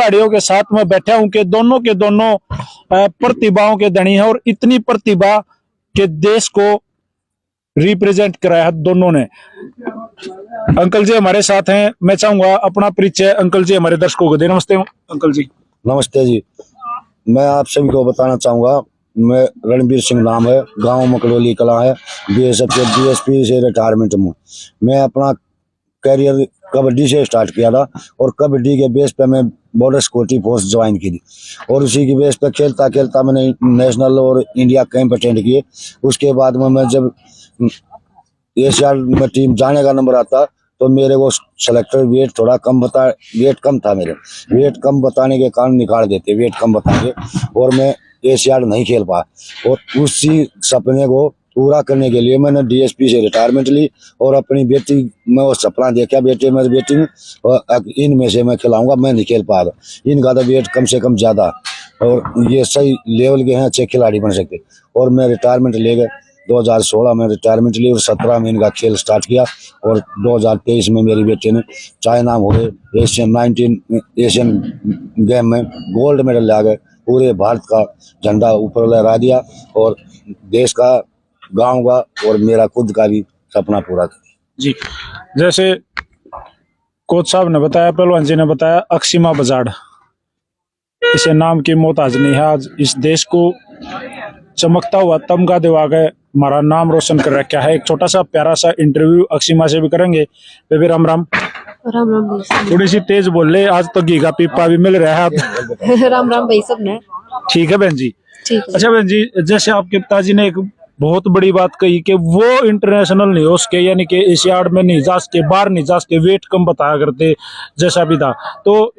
खिलाड़ियों के साथ में बैठा हूं कि दोनों के दोनों प्रतिभाओं के धनी है और इतनी प्रतिभा के देश को रिप्रेजेंट कराया है दोनों ने। अंकल जी हमारे साथ हैं, मैं चाहूंगा अपना परिचय अंकल जी हमारे दर्शकों को दे। नमस्ते अंकल जी। नमस्ते जी। मैं आप सभी को बताना चाहूँगा, मैं रणबीर सिंह नाम है, गांव मकड़ोली कला है, बीएसएफ के डीएसपी से रिटायरमेंट हूँ। मैं अपना कैरियर कबड्डी से स्टार्ट किया था और कबड्डी के बेस पे मैं बॉर्डर सिक्योरिटी फोर्स ज्वाइन की थी और उसी की बेस पे खेलता खेलता मैंने नेशनल और इंडिया कैंप अटेंड किए। उसके बाद में मैं जब एशिया में टीम जाने का नंबर आता तो मेरे को सेलेक्टर वेट कम था, मेरे वेट कम बताने के कारण निकाल देते, वेट कम बताने, और मैं एशियाड नहीं खेल पाया। और उसी सपने को पूरा करने के लिए मैंने डीएसपी से रिटायरमेंट ली और अपनी बेटी में वो सपना देखा, मेरी बेटी में, और इनमें से मैं खिलाऊंगा। मैं नहीं खेल पाया, इनका तो वेट कम से कम ज़्यादा और ये सही लेवल के हैं, अच्छे खिलाड़ी बन सकते। और मैं रिटायरमेंट ले गए 2016 में रिटायरमेंट ली और 17 में इनका खेल स्टार्ट किया और 2023 में मेरी बेटी ने चाइना हो गए एशियन गेम में गोल्ड मेडल ला गए, पूरे भारत का झंडा ऊपर लहरा दिया और देश का, गांव का और मेरा खुद का भी सपना पूरा किया जी। जैसे कोच साहब ने बताया, पहलवान जी ने बताया, अक्षिमा बजाड़ इसे नाम की मोहताज नहीं है। आज इस देश को चमकता हुआ तमगा दिवा गए, हमारा नाम रोशन कर रखा है। एक छोटा सा प्यारा सा इंटरव्यू अक्षिमा से भी करेंगे। बेबी राम राम। राम राम भाई। थोड़ी सी तेज बोल ले, आज तो घी का पीपा भी मिल रहा है। राम राम भाई, सब ने ठीक है बहन जी। ठीक है। अच्छा बहन जी, जैसे आपके पिताजी ने एक बहुत बड़ी बात कही कि वो इंटरनेशनल नहीं हो सके, यानी कि एशियाड में नहीं जा सके, बाहर नहीं जा सके, वेट कम बताया करते जैसा भी था। तो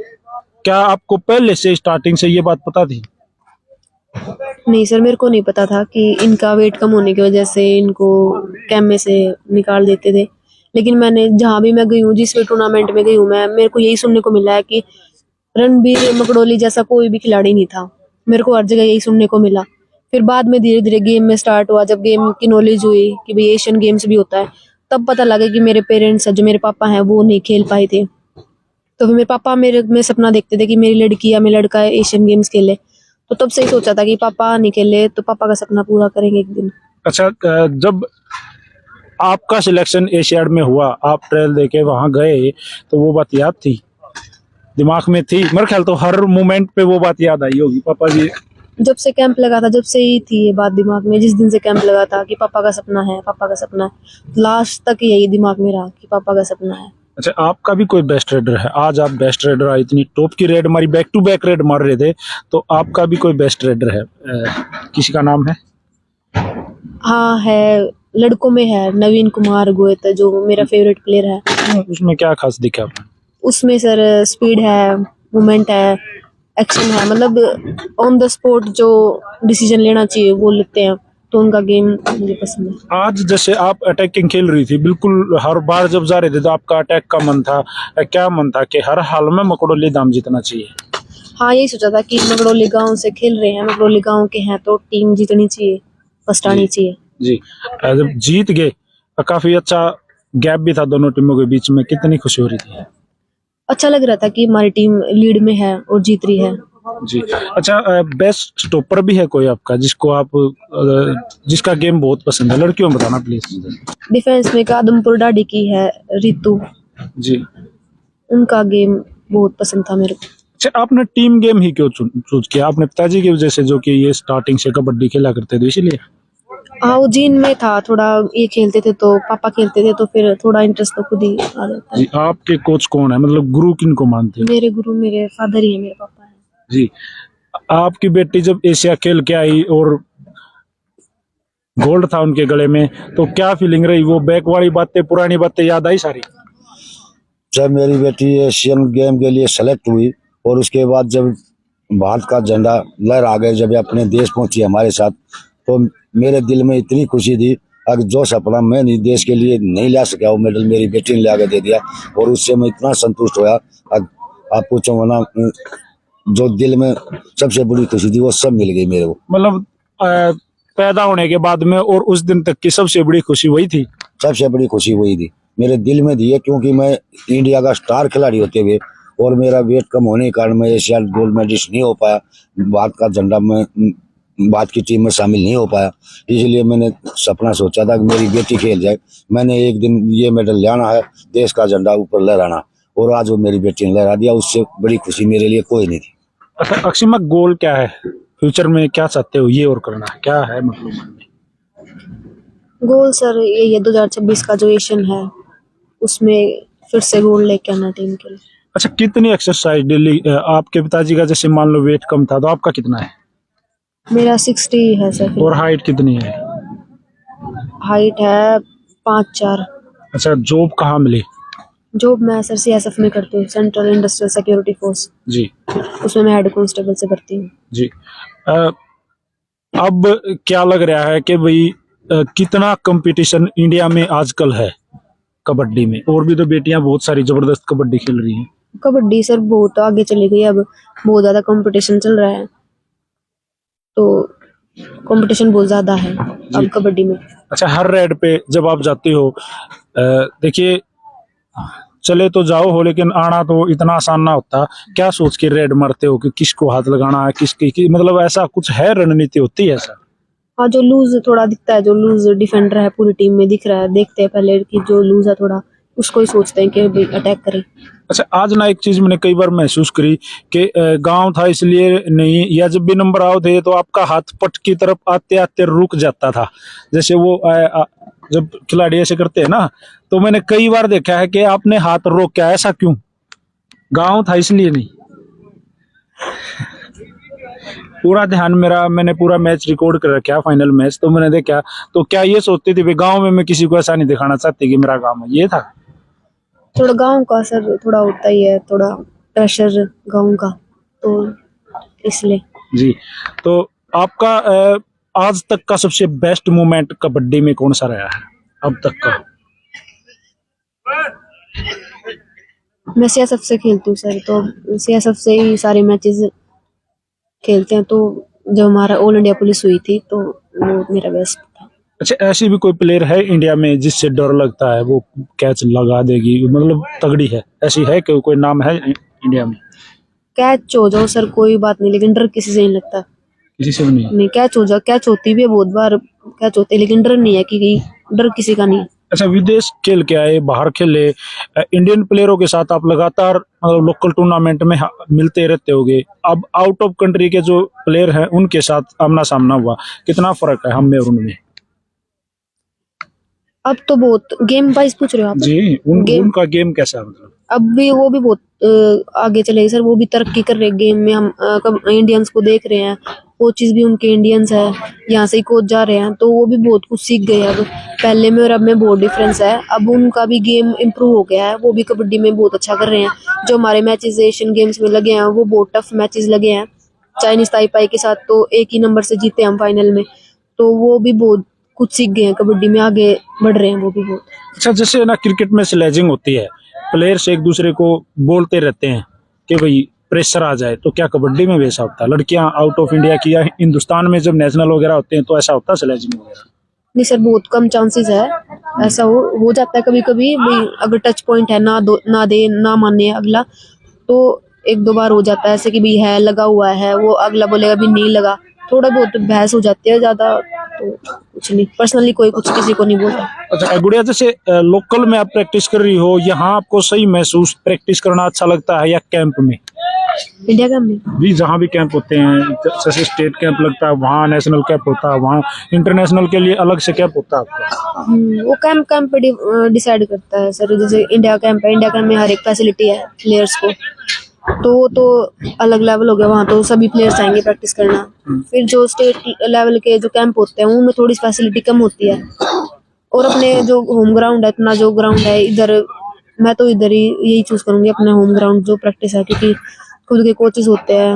क्या आपको पहले से स्टार्टिंग से ये बात पता थी? नहीं सर, मेरे को नहीं पता था कि इनका वेट कम होने की वजह से इनको कैंप में से निकाल देते थे। लेकिन मैंने जहाँ भी मैं गई हूँ, जिस भी टूर्नामेंट में गई हूँ, मेरे को यही सुनने को मिला है कि रणबीर मकड़ोली जैसा कोई भी खिलाड़ी नहीं था। मेरे को हर जगह यही सुनने को मिला। फिर बाद में धीरे धीरे गेम में स्टार्ट हुआ, जब गेम की नॉलेज हुई कि भाई एशियन गेम्स भी होता है, तब पता लगा कि मेरे पेरेंट्स जो मेरे पापा हैं वो नहीं खेल पाए थे। तो फिर मेरे पापा मेरे में सपना देखते थे कि मेरी लड़की या मेरा लड़का एशियन गेम्स खेले। तो तब से ही सोचा था कि पापा नहीं खेले तो पापा का सपना पूरा करेंगे एक दिन। अच्छा, जब आपका सिलेक्शन एशियाड में हुआ, आप ट्रायल देके वहां गए, तो वो बात याद थी, दिमाग में थी? मेरे ख्याल तो हर मोमेंट पे वो बात याद आई होगी। पापा जी जब से कैंप लगा था, जब से ही थी ये बात दिमाग में। जिस दिन से कैंप लगा था कि पापा का सपना है, पापा का सपना है, लास्ट तक यही दिमाग में रहा कि पापा का सपना है। अच्छा, आपका भी कोई बेस्ट रेडर है? आज आप बेस्ट रेडर है, इतनी टॉप की रेड मारी, बैक टू बैक रेड मार रहे थे, तो आपका भी कोई बेस्ट रेडर है? किसी का नाम है? हाँ है, लड़कों में है नवीन कुमार गोयत, जो मेरा फेवरेट प्लेयर है। उसमें क्या खास दिखा आपने? उसमें सर स्पीड है, मूवमेंट है, एक्शन है, मतलब ऑन द स्पॉट जो डिसीजन लेना चाहिए वो लेते हैं। तो उनका गेम मुझे पसंद है। आज जैसे आप अटैकिंग खेल रही थी, बिल्कुल हर बार जब जा रहे थे तो आपका अटैक का मन था, क्या मन था कि हर हाल में मकड़ोली दाम जीतना चाहिए? हाँ, यही सोचा था कि मकड़ोली गांव से खेल रहे हैं, मकड़ोली गांव के हैं, तो टीम जीतनी चाहिए, फर्स्ट आनी चाहिए जी। जब जीत गए, काफी अच्छा गैप भी था दोनों टीमों के बीच में, कितनी खुशी हो रही थी? अच्छा लग रहा था कि हमारी टीम लीड में है और जीत रही है जी। अच्छा, बेस्ट स्टॉपर भी है कोई आपका जिसको आप जिसका गेम बहुत पसंद है? लड़कियों में बताना प्लीज। डिफेंस में आदमपुर डाडी की है रितु जी, उनका गेम बहुत पसंद था मेरे को। अच्छा, आपने टीम गेम ही क्यों चूज किया? आपने पिताजी की वजह से, जो कि ये स्टार्टिंग से कबड्डी खेला करते थे, इसीलिए? हाँ, वो जीन में था थोड़ा, ये खेलते थे तो पापा खेलते थे, तो फिर थोड़ा इंटरेस्ट तो खुद ही आ जाता है। जी, आपके कोच कौन है, मतलब गुरु किन को मानते हैं? मेरे गुरु मेरे फादर ही है, मेरे पापा है। जी। आपकी बेटी जब एशिया खेल के आई और गोल्ड था उनके गले में, तो क्या फीलिंग रही? वो बैक वाली बातें, पुरानी बातें याद आई सारी? जब मेरी बेटी एशियन गेम के लिए सेलेक्ट हुई और उसके बाद जब भारत का झंडा लहरा गए, जब अपने देश पहुंची हमारे साथ, तो मेरे दिल में इतनी खुशी थी। अगर जो सपना मैं नहीं देश के लिए नहीं ला सका, वो मेडल मेरी बेटी ने लाकर दे दिया और उससे मैं इतना संतुष्ट होया। आप पूछो ना, जो दिल में सबसे बड़ी खुशी थी वो सब मिल गई मेरे को। मतलब पैदा होने के बाद में और उस दिन तक की सबसे बड़ी खुशी वही थी? सबसे बड़ी खुशी वही थी, मेरे दिल में थी, क्योंकि मैं इंडिया का स्टार खिलाड़ी होते हुए और मेरा वेट कम होने के कारण मैं एशियाड गोल्ड मेडलिस्ट नहीं हो पाया, भारत का झंडा में भारत की टीम में शामिल नहीं हो पाया। इसलिए मैंने सपना सोचा था कि मेरी बेटी खेल जाए, मैंने एक दिन ये मेडल लाना है, देश का झंडा ऊपर लहराना, और आज वो मेरी बेटी ने लहरा दिया। उससे बड़ी खुशी मेरे लिए कोई नहीं थी। अच्छा अक्षिमा, गोल क्या है फ्यूचर में, क्या चाहते हो ये और करना क्या है मतलब मन में? गोल सर ये 2026 का जो एशियन है उसमें फिर से गोल्ड लेके आना टीम के लिए। अच्छा कितनी एक्सरसाइज डेली? आपके पिताजी का जैसे मान लो वेट कम था तो आपका कितना है? मेरा 60 है सर। और हाइट कितनी है? हाइट है 5'4". अच्छा जॉब कहाँ मिली? जॉब मैं सर CSF में करती हूँ, सेंट्रल इंडस्ट्रियल सिक्योरिटी फोर्स। जी उसमें मैं हेड कांस्टेबल से करती हूँ। जी। अब क्या लग रहा है कि भाई कितना कंपटीशन इंडिया में आजकल है कबड्डी में? और भी तो बेटियां बहुत सारी जबरदस्त कबड्डी खेल रही हैं। कबड्डी सर बहुत आगे चली गई, अब बहुत ज्यादा कंपटीशन चल रहा है, तो कंपटीशन बहुत ज्यादा है अब कबड्डी में। अच्छा हर रेड पे जब आप जाते हो, देखिए चले तो जाओ हो लेकिन आना तो इतना आसान ना होता। क्या सोच के रेड मारते हो कि किसको हाथ लगाना है, किसकी मतलब ऐसा कुछ है, रणनीति होती है ऐसा? हाँ, जो लूज थोड़ा दिखता है, जो लूज डिफेंडर है पूरी टीम में दिख रहा है, देखते हैं पहले कि जो लूज है थोड़ा उसको ही सोचते हैं कि अटैक करें। अच्छा आज ना एक चीज मैंने कई बार महसूस करी कि गांव था इसलिए नहीं, या जब भी नंबर आओ थे तो आपका हाथ पट की तरफ आते आते रुक जाता था। जैसे वो जब खिलाड़ी ऐसे करते हैं ना, तो मैंने कई बार देखा है कि आपने हाथ रोक क्या, ऐसा क्यों? गांव था इसलिए नहीं? पूरा ध्यान मेरा, मैंने पूरा मैच रिकॉर्ड कर रखा है, फाइनल मैच तो मैंने देखा। तो क्या ये सोचती थी गांव में मैं किसी को ऐसा नहीं दिखाना चाहती कि मेरा गांव है, ये था? थोड़ा गांव का सर थोड़ा होता ही है, थोड़ा प्रेशर गांव का, तो इसलिए। जी। तो आपका आज तक का सबसे बेस्ट मोमेंट कबड्डी में कौन सा रहा है अब तक का? मैं CSF से खेलती हूँ सर, तो CSF से ही सारे मैचेस खेलते हैं, तो जब हमारा ऑल इंडिया पुलिस हुई थी तो वो मेरा बेस्ट था। अच्छा ऐसी भी कोई प्लेयर है इंडिया में जिससे डर लगता है वो कैच लगा देगी, मतलब तगड़ी है, ऐसी है कि कोई नाम है इंडिया में? कैच हो जाओ सर कोई बात नहीं, लेकिन डर किसी से नहीं लगता। किसी से भी नहीं? नहीं, कैच हो जाओ, कैच होती भी है बहुत बार, कैच होती है, लेकिन डर नहीं है कि डर किसी का नहीं है। अच्छा विदेश खेल के आए, बाहर खेले, इंडियन प्लेयरों के साथ आप लगातार मतलब लोकल टूर्नामेंट में मिलते रहते होगे। अब आउट ऑफ कंट्री के जो प्लेयर हैं उनके साथ आमना सामना हुआ, कितना फर्क है हम में और उनमें? अब तो बहुत गेम वाइज पूछ रहे हो आप? जी उनका गेम कैसा है मतलब? अब भी वो भी बहुत आगे चले सर, वो भी तरक्की कर रहे हैं गेम में। हम इंडियंस को देख रहे हैं, कोचेस भी उनके इंडियंस है, यहाँ से ही कोच जा रहे हैं, तो वो भी बहुत कुछ सीख गए। अब पहले में और अब में बहुत डिफरेंस है, अब उनका भी गेम इम्प्रूव हो गया है, वो भी कबड्डी में बहुत अच्छा कर रहे हैं। जो हमारे मैचेस एशियन गेम्स में लगे हैं वो बहुत टफ मैचेस लगे हैं, चाइनीज ताइपाई के साथ तो एक ही नंबर से जीते हम फाइनल में, तो वो भी बहुत कुछ सीख गए हैं, कबड्डी में आगे बढ़ रहे हैं वो भी बहुत। अच्छा जैसे ना क्रिकेट में स्लेजिंग होती है, प्लेयर्स एक दूसरे को बोलते रहते हैं कि भाई प्रेशर आ जाए, तो क्या कबड्डी में वैसा होता है? लड़कियां आउट ऑफ इंडिया की या हिंदुस्तान में जब नेशनल वगैरह होते हैं तो ऐसा होता है स्लेजिंग वगैरह? नहीं सर, बहुत कम चांसेस है, ऐसा हो जाता है कभी कभी, अगर टच पॉइंट है ना दे ना माने अगला, तो एक दो बार हो जाता है ऐसे कि भाई है लगा हुआ है, वो अगला बोलेगा भी नहीं लगा, थोड़ा बहुत बहस हो जाती है, ज्यादा तो कुछ नहीं, पर्सनली कोई कुछ किसी को नहीं बोलता। अच्छा गुड़िया, जैसे लोकल में आप प्रैक्टिस कर रही हो, यहाँ आपको सही महसूस प्रैक्टिस करना अच्छा लगता है या कैंप में? इंडिया कैंप में जी जहाँ भी कैंप होते हैं, जैसे स्टेट कैंप लगता है वहाँ, नेशनल कैंप होता है वहाँ, इंटरनेशनल के लिए अलग से कैंप होता है आपका? वो कैंप पे डिसाइड करता है सर। जैसे इंडिया कैंप है, इंडिया कैंप में हर एक फैसिलिटी है प्लेयर्स को, तो अलग लेवल हो गया, वहाँ तो सभी प्लेयर्स आएंगे प्रैक्टिस करना। फिर जो स्टेट लेवल के जो कैंप होते हैं उनमें थोड़ी फैसिलिटी कम होती है, और अपने जो होम ग्राउंड है, अपना जो ग्राउंड है इधर, मैं तो इधर ही यही चूज करूंगी अपना होम ग्राउंड जो प्रैक्टिस है, क्योंकि खुद के कोचेस होते हैं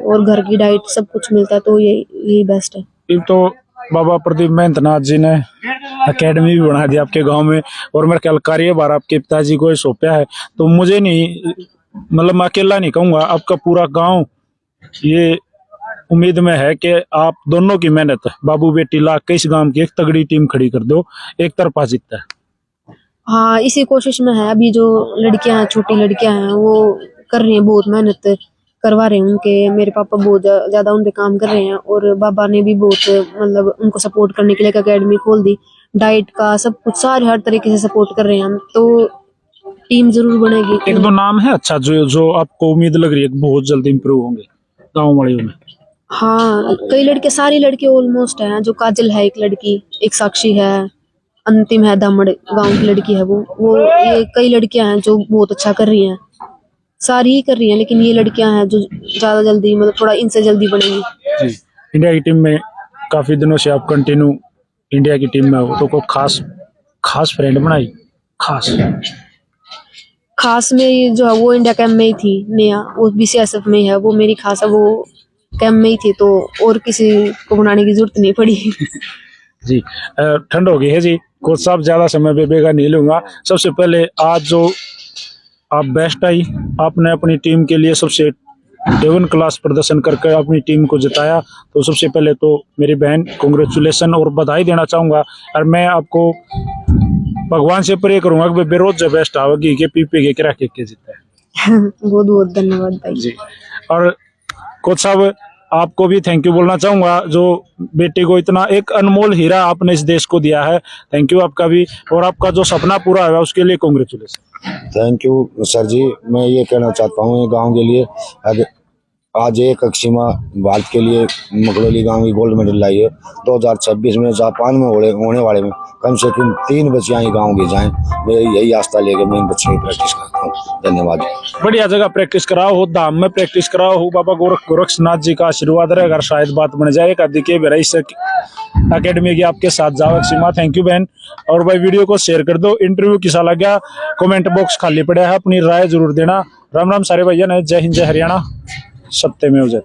और घर की डाइट सब कुछ मिलता है, तो यही बेस्ट है। फिर तो बाबा प्रदीप महेंद्रनाथ जी ने एकेडमी भी बना दी आपके गांव में, और मेरा ख्याल कार्यभार आपके पिताजी को सौंपा है, तो मुझे नहीं, मतलब मैं अकेला नहीं कहूंगा, आपका पूरा गांव ये उम्मीद में है कि आप दोनों की मेहनत, बाबू बेटी ला के इस गांव की एक तगड़ी टीम खड़ी कर दो, एक तरफा जीतता है। हाँ, इसी कोशिश में है। अभी जो लड़कियां हैं, छोटी लड़कियां हैं, वो कर रही हैं, बहुत मेहनत करवा रहे हैं उनके, मेरे पापा बहुत ज्यादा उन पे काम कर रहे हैं, और बाबा ने भी बहुत मतलब उनको सपोर्ट करने के लिए एक एकेडमी खोल दी, डाइट का सब कुछ सारे हर तरीके से सपोर्ट कर रहे हैं हम, तो टीम जरूर बनेगी। एक दो नाम है अच्छा जो जो आपको उम्मीद लग रही है कि बहुत जल्दी इम्प्रूव होंगे गाँव वालों में? हाँ, कई लड़के, सारी लड़की ऑलमोस्ट हैं, जो काजल है एक लड़की, एक साक्षी है, अंतिम है दामड़ गांव की लड़की है, वो ये कई लड़कियां हैं जो बहुत अच्छा कर रही हैं, सारी ही कर रही हैं, लेकिन ये लड़कियां हैं जो ज्यादा जल्दी मतलब थोड़ा इनसे जल्दी बनेगी। जी, इंडिया की टीम में काफी दिनों से आप कंटिन्यू इंडिया की टीम में हो, तो कोई खास खास फ्रेंड बनाई? खास में ये जो है वो इंडिया कैंप में ही थी, नेहा, वो BCSF में है, वो मेरी खास है, वो कैंप में ही थी, तो और किसी को बनाने की जरूरत नहीं पड़ी। जी, ठंड हो गई है जी, कोच साहब ज्यादा समय बेबेगा नहीं लूंगा। सबसे पहले आज जो आप बेस्ट आई, आपने अपनी टीम के लिए सबसे A1 क्लास प्रदर्शन करके अपनी टीम को जिताया, तो सबसे पहले तो मेरी बहन कांग्रेचुलेसन और बधाई देना चाहूंगा, और मैं आपको भगवान से प्रे करूंगा कि बेरोज जो बेस्ट आवेगी के पीपे के किरा के जीता है। बहुत बहुत धन्यवाद भाई जी, और कोच साहब आपको भी थैंक यू बोलना चाहूंगा, जो बेटे को इतना एक अनमोल हीरा आपने इस देश को दिया है, थैंक यू आपका भी, और आपका जो सपना पूरा हुआ उसके लिए कांग्रेचुलेसन। थैंक यू सर जी। मैं ये कहना चाहता हूँ गांव के लिए, आज एक अक्षिमा भारत के लिए मकड़ोली गांव की गोल्ड मेडल लाई है। 2026 में जापान में होने वाले में कम से कम 3 बच्चियां ही गांव की जाएं, मैं यही आस्था लेकर मैं इन बच्चों की प्रैक्टिस करता हूँ। धन्यवाद। बढ़िया जगह प्रैक्टिस कराओ हो, धाम में प्रैक्टिस कराओ हो, बाबा गोरक्षनाथ जी का आशीर्वाद रहेगा, शायद बात बन जाए। आदि के अकेडमी की आपके साथ जाओ अक्षिमा। थैंक यू बहन, और भाई वीडियो को शेयर कर दो। इंटरव्यू किसा लगा कमेंट बॉक्स खाली पड़ा है, अपनी राय जरूर देना। राम राम सारे भैया ने, जय हिंद जय हरियाणा, सत्य में जय।